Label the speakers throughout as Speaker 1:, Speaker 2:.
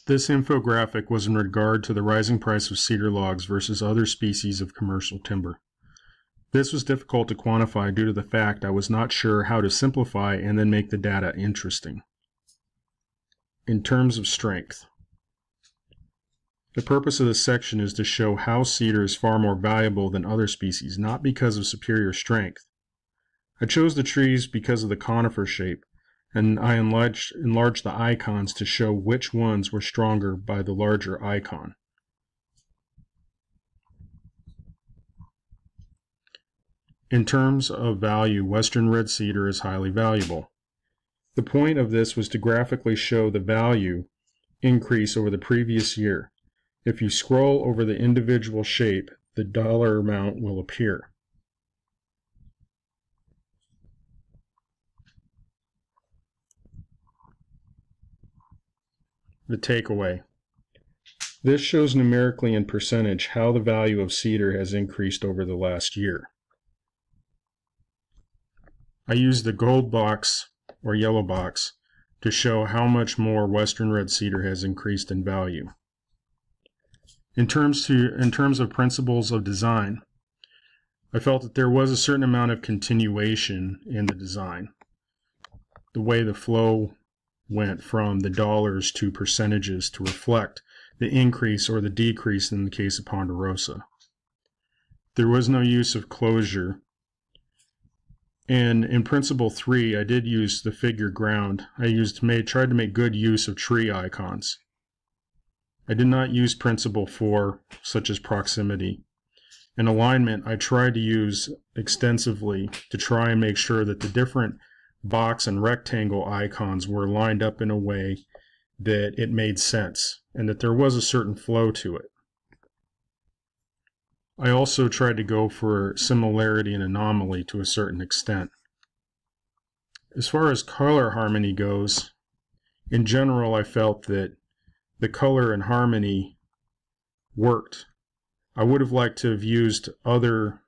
Speaker 1: This infographic was in regard to the rising price of cedar logs versus other species of commercial timber. This was difficult to quantify due to the fact I was not sure how to simplify and then make the data interesting. In terms of strength, the purpose of this section is to show how cedar is far more valuable than other species, not because of superior strength. I chose the trees because of the conifer shape, and I enlarged the icons to show which ones were stronger by the larger icon. In terms of value, Western red cedar is highly valuable. The point of this was to graphically show the value increase over the previous year. If you scroll over the individual shape, the dollar amount will appear. The takeaway. This shows numerically in percentage how the value of cedar has increased over the last year. I used the gold box or yellow box to show how much more Western red cedar has increased in value. In terms of principles of design, I felt that there was a certain amount of continuation in the design. The way the flow went from the dollars to percentages to reflect the increase or the decrease in the case of Ponderosa. There was no use of closure. And in Principle 3, I did use the figure ground. I tried to make good use of tree icons. I did not use Principle 4, such as proximity. In alignment, I tried to use extensively to try and make sure that the different box and rectangle icons were lined up in a way that it made sense and that there was a certain flow to it. I also tried to go for similarity and anomaly to a certain extent. As far as color harmony goes, in general I felt that the color and harmony worked. I would have liked to have used other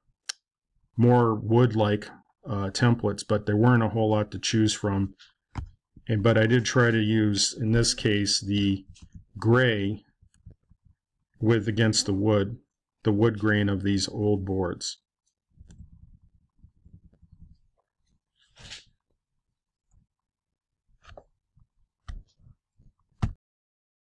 Speaker 1: more wood-like templates, but there weren't a whole lot to choose from. But I did try to use, in this case, the gray against the wood grain of these old boards.